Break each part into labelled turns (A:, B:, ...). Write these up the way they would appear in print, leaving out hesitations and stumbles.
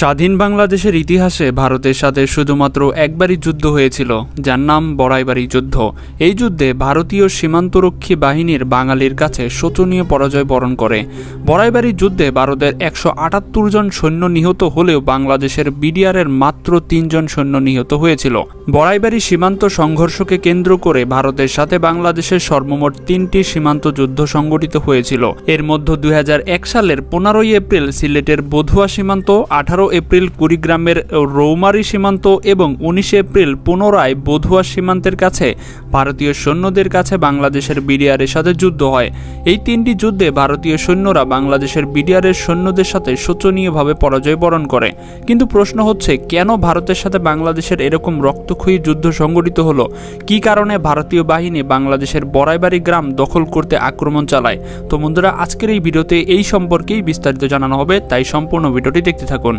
A: স্বাধীন বাংলাদেশের ইতিহাসে ভারতের সাথে শুধুমাত্র একবারই যুদ্ধ হয়েছিল, যার নাম বড়াইবাড়ি যুদ্ধ। এই যুদ্ধে ভারতীয় সীমান্তরক্ষী বাহিনীর বাঙালির কাছে শোচনীয় পরাজয় বরণ করে। বড়াইবাড়ি যুদ্ধে ভারতের 178 জন সৈন্য নিহত হলেও বাংলাদেশের বিডিআরের মাত্র 3 জন সৈন্য নিহত হয়েছিল। বড়াইবাড়ি সীমান্ত সংঘর্ষকে কেন্দ্র করে ভারতের সাথে বাংলাদেশের সর্বমোট 3টি সীমান্ত যুদ্ধ সংঘটিত হয়েছিল। এর মধ্যে 2001 সালের 15 এপ্রিল সিলেটের বধুয়া সীমান্ত, 18 এপ্রিল কুড়িগ্রামের রৌমারী সীমান্ত এবং 19 এপ্রিল পুনরায় বধুয়া সীমান্তের কাছে ভারতীয় সৈন্যদের কাছে বাংলাদেশের বিডিআরের সাথে যুদ্ধ হয়। এই 3টি যুদ্ধে ভারতীয় সৈন্যরা বাংলাদেশের বিডিআরের সৈন্যদের সাথে শোচনীয়ভাবে পরাজয় বরণ করে। কিন্তু প্রশ্ন হচ্ছে, কেন ভারতের সাথে বাংলাদেশের এরকম রক্তক্ষয়ী যুদ্ধ সংঘটিত হলো? কী কারণে ভারতীয় বাহিনী বাংলাদেশের বড়াইবাড়ি গ্রাম দখল করতে আক্রমণ চালায়? তো বন্ধুরা, আজকের এই ভিডিওতে এই সম্পর্কেই বিস্তারিত জানানো হবে, তাই সম্পূর্ণ ভিডিওটি দেখতে থাকুন।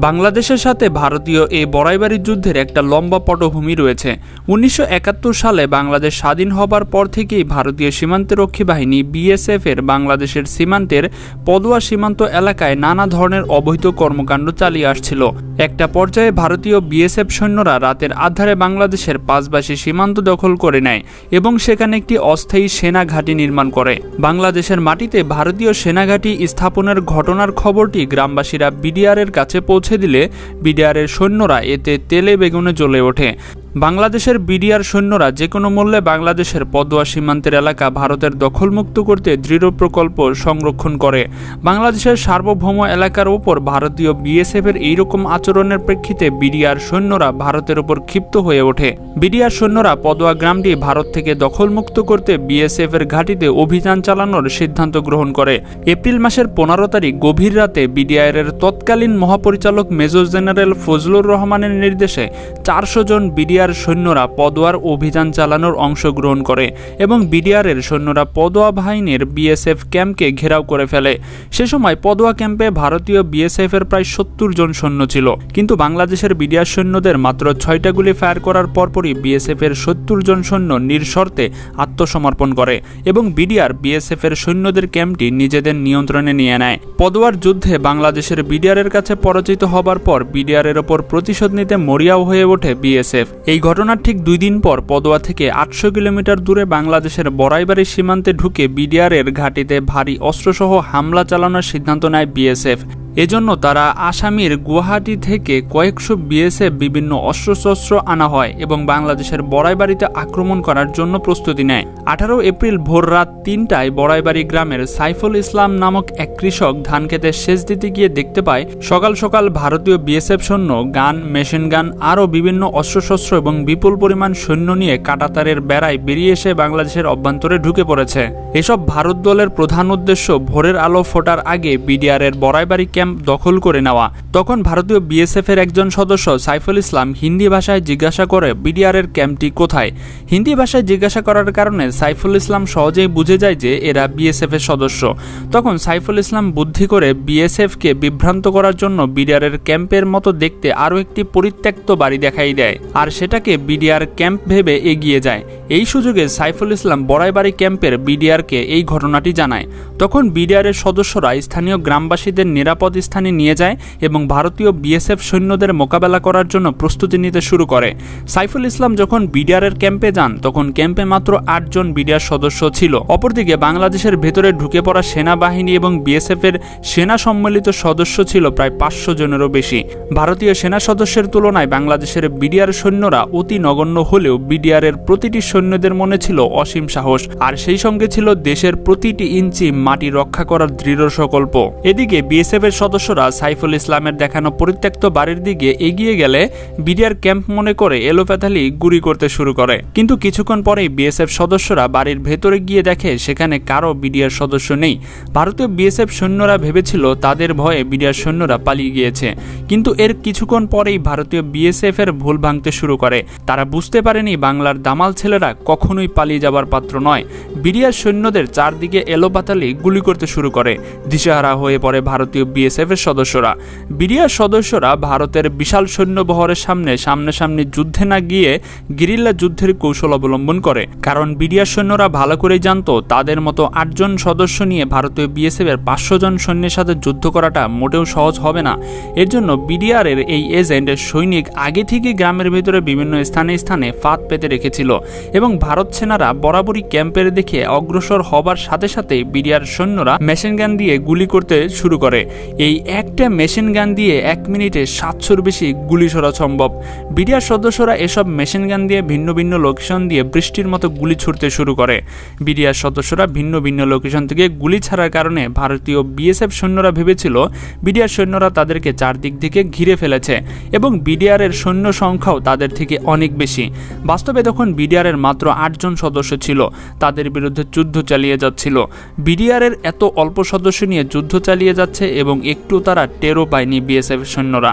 A: বাংলাদেশের সাথে ভারতীয় এই বড়াইবাড়ি যুদ্ধের একটা লম্বা পটভূমি রয়েছে। 1971 সালে বাংলাদেশ স্বাধীন হবার পর থেকেই ভারতীয় সীমান্তরক্ষী বাহিনী বিএসএফ এর বাংলাদেশের সীমান্তের পদুয়া সীমান্ত এলাকায় নানা ধরনের অবৈধ কর্মকাণ্ড চালিয়ে আসছিল। একটা পর্যায়ে ভারতীয় বিএসএফ সৈন্যরা রাতের আধারে বাংলাদেশের পাঁচবাসী সীমান্ত দখল করে নেয় এবং সেখানে একটি অস্থায়ী সেনা ঘাঁটি নির্মাণ করে। বাংলাদেশের মাটিতে ভারতীয় সেনাঘাঁটি স্থাপনের ঘটনার খবরটি গ্রামবাসীরা বিডিআরের কাছে পৌঁছে দিলে বিডিআরের সৈন্যরা এতে তেলে বেগুনে জ্বলে ওঠে। বাংলাদেশের বিডিআর সৈন্যরা যে কোনো মূল্যে বাংলাদেশের পদুয়া সীমান্তের এলাকা ভারতের দখলমুক্ত করতে দৃঢ় প্রকল্প সংরক্ষণ করে। বাংলাদেশের সার্বভৌম এলাকার উপর ভারতীয় বিএসএফ এর এইরকম আচরণের প্রেক্ষিতে বিডিআর সৈন্যরা ভারতের উপর ক্ষিপ্ত হয়ে ওঠে। বিডিআর সৈন্যরা পদুয়া গ্রামটি ভারত থেকে দখলমুক্ত করতে বিএসএফ এর ঘাঁটিতে অভিযান চালানোর সিদ্ধান্ত গ্রহণ করে। এপ্রিল মাসের 15 তারিখ গভীর রাতে বিডিআর এর তৎকালীন মহাপরিচালক মেজর জেনারেল ফজলুর রহমানের নির্দেশে 400 জন বিডিআর সৈন্যরা পদুয়ার অভিযান চালানোর অংশগ্রহণ করে এবং বিডিআরের সৈন্যরা পদুয়া বাহিনীর বিএসএফ ক্যাম্পকে ঘেরাও করে ফেলে। সে সময় পদুয়া ক্যাম্পে ভারতীয় বিএসএফ এর প্রায় 70 জন সৈন্য ছিল, কিন্তু বাংলাদেশের বিডিআর সৈন্যদের মাত্র 6টা গুলি ফায়ার করার পরপরই বিএসএফ এর 70 জন সৈন্য নির্শর্তে আত্মসমর্পণ করে এবং বিএসএফ এর সৈন্যদের ক্যাম্পটি নিজেদের নিয়ন্ত্রণে নিয়ে নেয়। পদুয়ার যুদ্ধে বাংলাদেশের বিডিআরের কাছে পরাজিত হবার পর বিডিআরের ওপর প্রতিশোধ নিতে মরিয়াও হয়ে ওঠে বিএসএফ। এই ঘটনার ঠিক 2 দিন পর পদুয়া থেকে 800 কিলোমিটার দূরে বাংলাদেশের বড়াইবাড়ি সীমান্তে ঢুকে বিডিআরের ঘাঁটিতে ভারী অস্ত্রসহ হামলা চালানোর সিদ্ধান্ত নেয় বিএসএফ। এজন্য তারা আসামের গুয়াহাটি থেকে কয়েকশো বিএসএফ বিভিন্ন অস্ত্রশস্ত্র আনা হয় এবং বাংলাদেশের বড়াইবাড়িতে আক্রমণ করার জন্য প্রস্তুতি নেয়। 18 এপ্রিল ভোর রাত 3টায় বড়াইবাড়ি গ্রামের সাইফুল ইসলাম নামক এক কৃষক ধান খেতে সেচ দিতে গিয়ে দেখতে পায় সকাল সকাল ভারতীয় বিএসএফ সৈন্য গান, মেশিন গান, আরও বিভিন্ন অস্ত্রশস্ত্র এবং বিপুল পরিমাণ সৈন্য নিয়ে কাঁটাতারের বেড়ায় বেরিয়ে এসে বাংলাদেশের অভ্যন্তরে ঢুকে পড়েছে। এসব ভারত দলের প্রধান উদ্দেশ্য ভোরের আলো ফোটার আগে বিডিআরের বড়াইবাড়ি ক্যাম্প দখল করে নেওয়া। তখন ভারতীয় বিএসএফ এর একজন সদস্য সাইফুল ইসলাম হিন্দি ভাষায় জিজ্ঞাসা করে বিডিআরের ক্যাম্পটি কোথায়। হিন্দি ভাষায় জিজ্ঞাসা করার কারণে সাইফুল ইসলাম সহজেই বুঝে যায় যে এরা বিএসএফ এর সদস্য। তখন সাইফুল ইসলাম বুদ্ধি করে বিএসএফ কে বিভ্রান্ত করার জন্য বিডিআরের ক্যাম্পের মতো দেখতে আরও একটি পরিত্যক্ত বাড়ি দেখাই দেয় আর সেটাকে বিডিআর ক্যাম্প ভেবে এগিয়ে যায়। এই সুযোগে সাইফুল ইসলাম বড়াইবাড়ি ক্যাম্পের বিডিআরকে এই ঘটনাটি জানায়। তখন বিডিআরের সদস্যরা স্থানীয় গ্রামবাসীদের নিরাপদ স্থানে নিয়ে যায় এবং ভারতীয় বিএসএফ সৈন্যদের মোকাবেলা করার জন্য প্রস্তুতি নিতে শুরু করে। সাইফুল ইসলাম যখন বিডিআরের ক্যাম্পে যান তখন ক্যাম্পে মাত্র 8 জন বিডিআর সদস্য ছিল। অপরদিকে বাংলাদেশের ভেতরে ঢুকে পড়া সেনাবাহিনী এবং বিএসএফ এর সেনা সম্মিলিত সদস্য ছিল প্রায় 500 জনেরও বেশি। ভারতীয় সেনা সদস্যের তুলনায় বাংলাদেশের বিডিআর সৈন্যরা অতি নগণ্য হলেও বিডিআরের প্রতিটি সৈন্যদের মনে ছিল অসীম সাহস, আর সেই সঙ্গে ছিল দেশের প্রতিটি ইঞ্চি মাটি রক্ষা করার দৃঢ় সংকল্প। এদিকে বিএসএফ এর সদস্যরা সাইফুল ইসলামের দেখানো পরিত্যক্ত বাড়ির দিকে এগিয়ে গেলে বিডিআর ক্যাম্প মনে করে এলোপাথালি গুলি করতে শুরু করে। কিন্তু কিছুক্ষণ পরেই বিএসএফ সদস্যরা বাড়ির ভেতরে গিয়ে দেখে সেখানে কারো বিডিআর সদস্য নেই। ভারতীয় বিএসএফ সৈন্যরা ভেবেছিল তাদের ভয়ে বিডিআর সৈন্যরা পালিয়ে গিয়েছে, কিন্তু এর কিছুক্ষণ পরেই ভারতীয় বিএসএফ এর ভুল ভাঙতে শুরু করে। তারা বুঝতে পারেনি বাংলার দামাল ছেলেরা কখনোই পালিয়ে যাবার পাত্র নয়। বিডিআর সৈন্যদের চারদিকে এলোপাথালি গুলি করতে শুরু করে। দিশেহারা হয়ে পড়ে ভারতীয় বিএসএফ বিএসএফ এর সদস্যরা। বিডিআর সদস্যরা ভারতের বিশাল সৈন্যবহরের সামনাসামনি যুদ্ধে না গিয়ে গেরিল্লা যুদ্ধের কৌশল অবলম্বন করে, কারণ বিডিআর সৈন্যরা ভালো করেই জানতো তাদের মতো 8 জন সদস্য নিয়ে ভারতীয় বিএসএফ এর 500 জন সৈন্যের সাথে যুদ্ধ করাটা মোটেও সহজ হবে না। এর জন্য বিডিআর এর এই এজেন্ট সৈনিক আগে থেকে গ্রামের ভিতরে বিভিন্ন স্থানে ফাঁদ পেতে রেখেছিল এবং ভারত সেনারা বরাবরই ক্যাম্পের দিকে অগ্রসর হবার সাথে সাথে বিডিআর সৈন্যরা মেশিন গান দিয়ে গুলি করতে শুরু করে। এই একটা মেশিন গান দিয়ে 1 মিনিটে 700-র বেশি গুলি ছোড়া সম্ভব। বিডিআর সদস্যরা এসব মেশিন গান দিয়ে ভিন্ন ভিন্ন লোকেশন দিয়ে বৃষ্টির মতো গুলি ছুড়তে শুরু করে। বিডিআর সদস্যরা ভিন্ন ভিন্ন লোকেশন থেকে গুলি ছাড়ার কারণে ভারতীয় বিএসএফ সৈন্যরা ভেবেছিল বিডিআর সৈন্যরা তাদেরকে চারদিক থেকে ঘিরে ফেলেছে এবং বিডিআর এর সৈন্য সংখ্যাও তাদের থেকে অনেক বেশি। বাস্তবে তখন বিডিআর এর মাত্র 8 জন সদস্য ছিল, তাদের বিরুদ্ধে যুদ্ধ চালিয়ে যাচ্ছিল। বিডিআর এর এত অল্প সদস্য নিয়ে যুদ্ধ চালিয়ে যাচ্ছে এবং একটু তারা টেরও পায়নি বিএসএফ সৈন্যরা।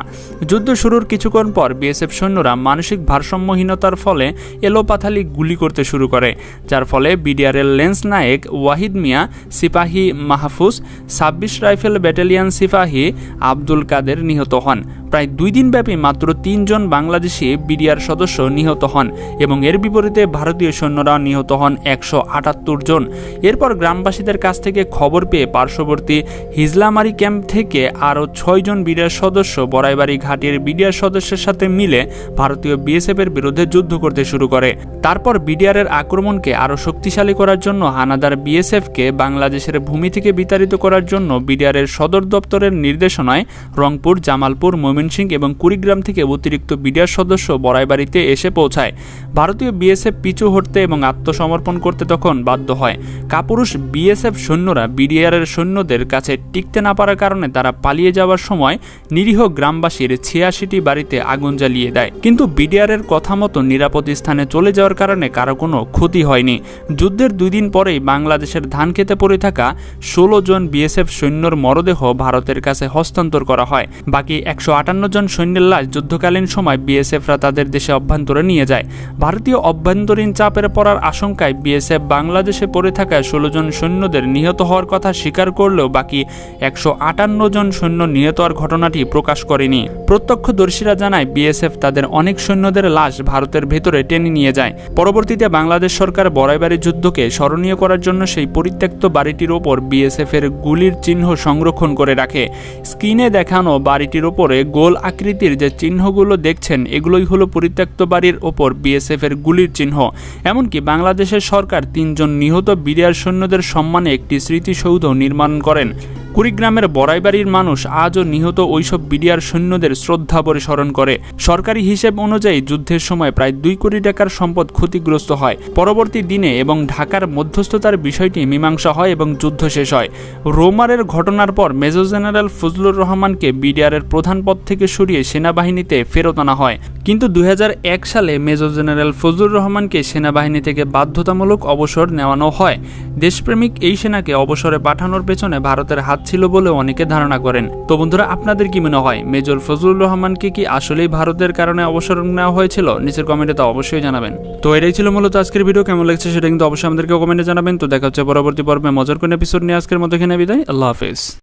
A: যুদ্ধ শুরুর কিছুক্ষণ পর বিএসএফ সৈন্যরা মানসিক ভারসাম্যহীনতার ফলে এলোপাথালি গুলি করতে শুরু করে, যার ফলে বিডিআর এর লেন্স নায়েক ওয়াহিদ মিয়া, সিপাহী মাহফুজ, 26 রাইফেল ব্যাটালিয়ন সিপাহী আব্দুল কাদের নিহত হন। প্রায় 2 দিন ব্যাপী মাত্র 3 জন বাংলাদেশি বিডিআর সদস্য নিহত হন এবং এর বিপরীতে ভারতীয় সৈন্যরা নিহত হন 178 জন। এরপর গ্রামবাসীদের কাছ থেকে খবর পেয়ে পার্শ্ববর্তী হিজলামারি ক্যাম্প থেকে আরও 6 জন বিডিআর সদস্য বড়াইবাড়ি ঘাটির বিডিআর সদস্যের সাথে মিলে ভারতীয় বিএসএফ এর বিরুদ্ধে যুদ্ধ করতে শুরু করে। তারপর বিডিআর এর আক্রমণকে আরও শক্তিশালী করার জন্য হানাদার বিএসএফকে বাংলাদেশের ভূমি থেকে বিতাড়িত করার জন্য বিডিআর এর সদর দপ্তরের নির্দেশনায় রংপুর, জামালপুর, ময়মনসিংহ এবং কুড়িগ্রাম থেকে অতিরিক্ত বিডিআর সদস্য বড়াইবাড়িতে এসে পৌঁছায়। ভারতীয় বিএসএফ পিছু হটতে এবং আত্মসমর্পণ করতে তখন বাধ্য হয়। কাপুরুষ বিএসএফ সৈন্যরা বিডিআর এর সৈন্যদের কাছে টিকতে না পারার কারণে তারা পালিয়ে যাওয়ার সময় নিরীহ গ্রামবাসীর 86টি বাড়িতে আগুন জ্বালিয়ে দেয়, কিন্তু বিডিআর এর কথা মতো নিরাপদ স্থানে চলে যাওয়ার কারণে কারো কোনো ক্ষতি হয়নি। যুদ্ধের 2 দিন পরেই বাংলাদেশের ধান খেতে পড়ে থাকা 16 জন বিএসএফ সৈন্যর মরদেহ ভারতের কাছে হস্তান্তর করা হয়। বাকি 158 জন সৈন্যের লাশ যুদ্ধকালীন সময় বিএসএফরা তাদের দেশে অভ্যন্তরে নিয়ে যায়। ভারতীয় অভ্যন্তরীণ চাপের পড়ার আশঙ্কায় বিএসএফ বাংলাদেশে পড়ে থাকা 16 জন সৈন্যদের নিহত হওয়ার কথা স্বীকার করলেও বাকি 158 জন সৈন্য নিহত হওয়ার ঘটনাটি প্রকাশ করেনি। প্রত্যক্ষদর্শীরা জানায় বিএসএফ তাদের অনেক সৈন্যদের লাশ ভারতের ভেতরে টেনে নিয়ে যায়। পরবর্তীতে বাংলাদেশ সরকার বড়াইবাড়ি যুদ্ধকে স্মরণীয় করার জন্য সেই পরিত্যক্ত বাড়িটির ওপর বিএসএফ এর গুলির চিহ্ন সংরক্ষণ করে রাখে। স্ক্রিনে দেখানো বাড়িটির ওপরে গোল আকৃতির যে চিহ্নগুলো দেখছেন এগুলোই হলো পরিত্যক্ত বাড়ির ওপর বিএসএফ এর গুলির চিহ্ন। এমনকি বাংলাদেশের সরকার 3 জন নিহত বিডিআর সৈন্যদের সম্মানে একটি স্মৃতিসৌধ নির্মাণ করেন। কুড়িগ্রামের বড়াইবাড়ির মানুষ আজও নিহত ওইসব বিডিআর সৈন্যদের শ্রদ্ধা ভরে স্মরণ করে। সরকারি হিসেব অনুযায়ী যুদ্ধের সময় প্রায় 2 কোটি টাকার সম্পদ ক্ষতিগ্রস্ত হয়। পরবর্তী দিনে এবং ঢাকার মধ্যস্থতার বিষয়টি মীমাংসা হয় এবং যুদ্ধ শেষ হয়। রোমারের ঘটনার পর মেজর জেনারেল ফজলুর রহমানকে বিডিআর এর প্রধান পদ থেকে সরিয়ে সেনাবাহিনীতে ফেরত আনা হয়, কিন্তু 2001 সালে মেজর জেনারেল ফজলুর রহমানকে সেনাবাহিনী থেকে বাধ্যতামূলক অবসর নেওয়ানো হয়। দেশপ্রেমিক এই সেনাকে অবসরে পাঠানোর পেছনে ভারতের হাত ছিল বলে অনেকে ধারণা করেন। তো বন্ধুরা, আপনাদের কি মনে হয় মেজর ফজলুর রহমানকে কি আসলেই ভারতের কারণে অবসর নেওয়া হয়েছিল? নিচের কমেন্টে তো অবশ্যই জানাবেন। তো এটাই ছিল মূলত আজকের ভিডিও। কেমন লাগছে সেটা কিন্তু অবশ্যই আমাদেরকে কমেন্টে জানাবেন। তো দেখা হচ্ছে পরবর্তী পর্বে মজার কোন এপিসোড নিয়ে। আজকের মতো এখানে বিদায়। আল্লাহ হাফেজ।